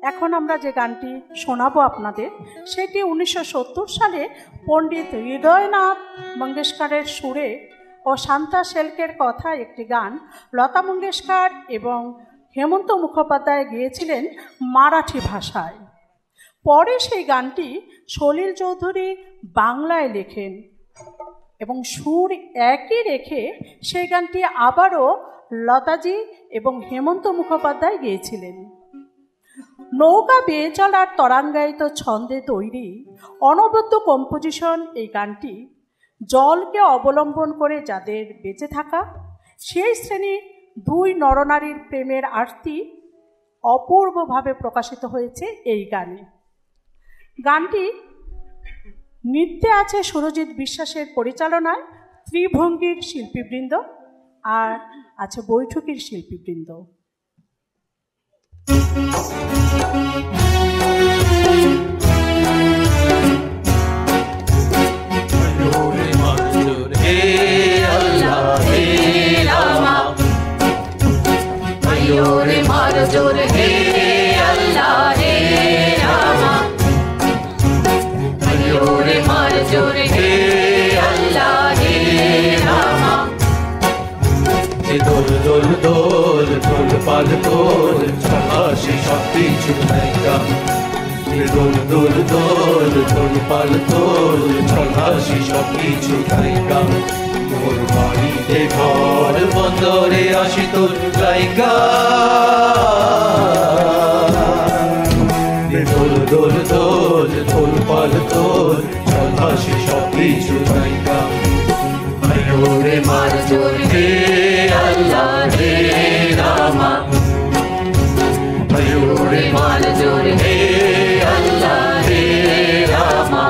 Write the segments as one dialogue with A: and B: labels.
A: এখন আমরা যে গানটি শোনাবো আপনাদের, সেটি 1970 সালে পণ্ডিত হৃদয়নাথ মঙ্গেশকরের সুরে ও শান্তা শেলকের কথা একটি গান লতা মঙ্গেশকর এবং হেমন্ত মুখোপাধ্যায় গেয়েছিলেন মারাঠি ভাষায়। পরে সেই গানটি সলিল চৌধুরী বাংলায় লেখেন এবং সুর একই রেখে সেই গানটি আবারও লতাজি এবং হেমন্ত মুখোপাধ্যায় গেয়েছিলেন। নৌকা বেয়ে চলার তরাঙ্গায়িত ছন্দে তৈরি অনবদ্য কম্পোজিশন এই গানটি জলকে অবলম্বন করে যাদের বেঁচে থাকা সেই শ্রেণীর দুই নরনারীর প্রেমের আরতি অপূর্বভাবে প্রকাশিত হয়েছে এই গানে। গানটি নৃত্যে আছে সুরজিৎ বিশ্বাসের পরিচালনায় ত্রিভঙ্গির শিল্পীবৃন্দ আর আছে বৈঠকির শিল্পীবৃন্দ।
B: দোল দোল দোল দোল পাল দোল হাসি সব কিছু নাইকা। দোল দোল দোল দোল পাল দোল হাসি সব কিছু নাইকা। তোর বাড়িতে ঘর বন্দরে আসি তোর লাইকা। দোল দোল দোল দোল পাল দোল হাসি সব কিছু নাইকা। রে মার জোর হে আল্লাহ হে রামা। রে মার জোর হে আল্লাহ হে রামা।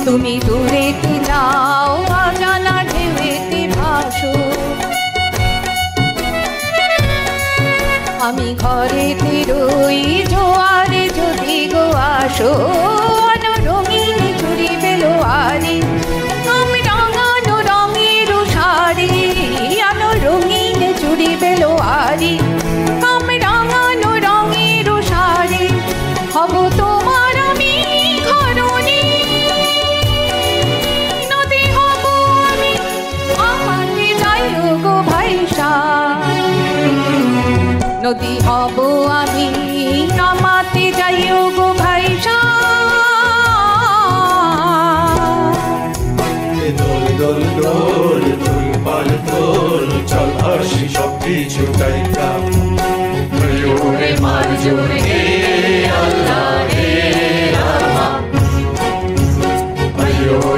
C: তুমি দূরেতে যাও অজানা ঢেউতে ভাসো, আমি ঘরেতে রই জোয়ারে যদি গো আসো। রঙিন চুরি বেলো আরে আমি রাঙানো রঙের শাড়ি। রঙিন চুরি বেলো আরে আমি রাঙানো রঙের শাড়ি। হব তোমার আমি ঘরণী, নদী হব আমি আমাকে যাইও গো ভাইসা। নদী হব আমি নামাতে যাইও গো ভাইসা।
B: দোল দোল দোল দোল পাল দোল চল হাসি সব কিছু নাইকা। রে মার জোর হে আল্লাহ হে রামা।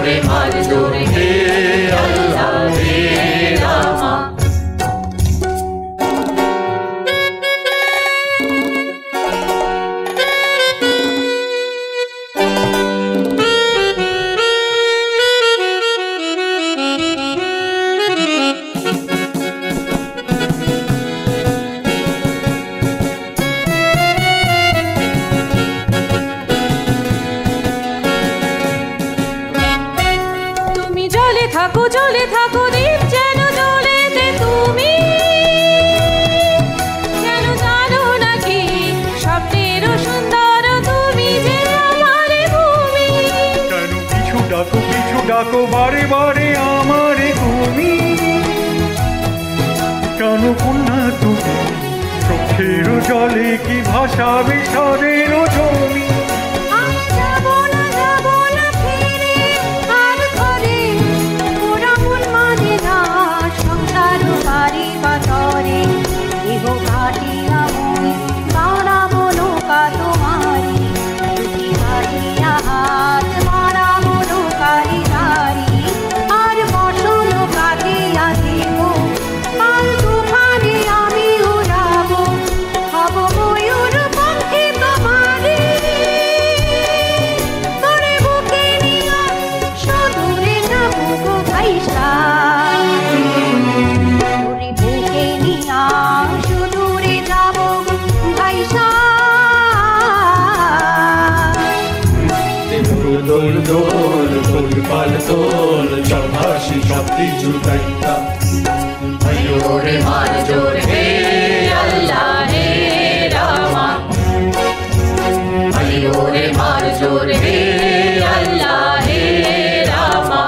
B: রে মার জোর হে আল্লাহ হে রামা।
C: জলে থাকো দীপ যেন জ্বলেতে তুমি, যেন জানো নাকি স্বপ্নের সুন্দর তুমি যে আমার ভূমি।
D: কেন কিছু ডাকো বারে বারে আমার তুমি। কেন কন্যা তুমি চোখের জলে কি ভাসাবে সাদের জমি।
C: আর বসলো কাটিয়া দিব
B: পাল তোল চল হাসি সব কিছু দেখা
C: জোরে মার জোর হে আল্লাহ হে রামা জোরে মার জোর হে আল্লাহ হে রামা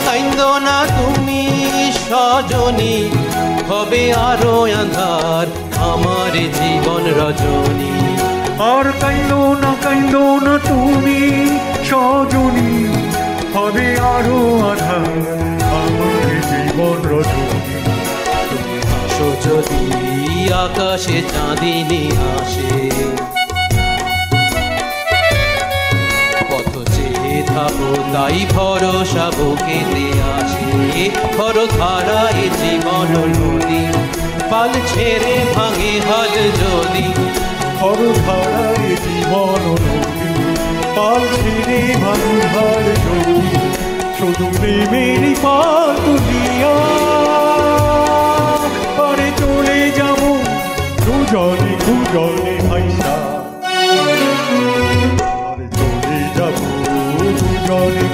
E: কাইন্দো না তুমি সজনী হবে আরো আঁধার আমার জীবন রজনী
D: আর কাইন্দো না তুমি সজনী হবে আরো আধার আমার জীবন রজনী
E: তুমি হাসো যদি আকাশে চাঁদিনী আসে থাকো তাই ভরসা বুকেতে আসে খর ধারায় জীবন নদী পাল ছেড়ে ভাঙে হাল যদি
D: খর ধারায় জীবন নদী পাল ছেড়ে ভাঙে হাল যদি শুধু প্রেমের পাল তুলিয়া আরে চলে যাব দুজনে ভাইসা আরে চলে যাব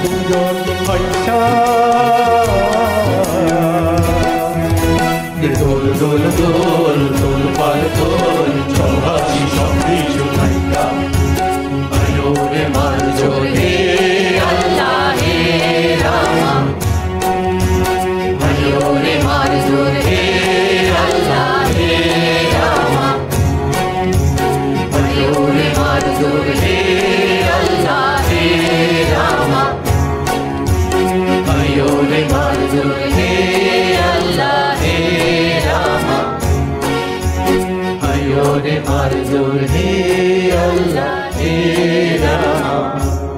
D: দুজন পয়সা
B: দোল দোল দোল দোল পাল তোল চল হাসি সব কিছু দেখা রে মার জোর হে
C: আল্লাহ হে রামা জোরে মার জোর হে আল্লাহ হে রামা জোরে মার জোর হে আল্লাহ হে রামা
B: রে মার জোর হে
C: আল্লাহ হে রামা
B: রে মার জোর হে আল্লাহ হে রাম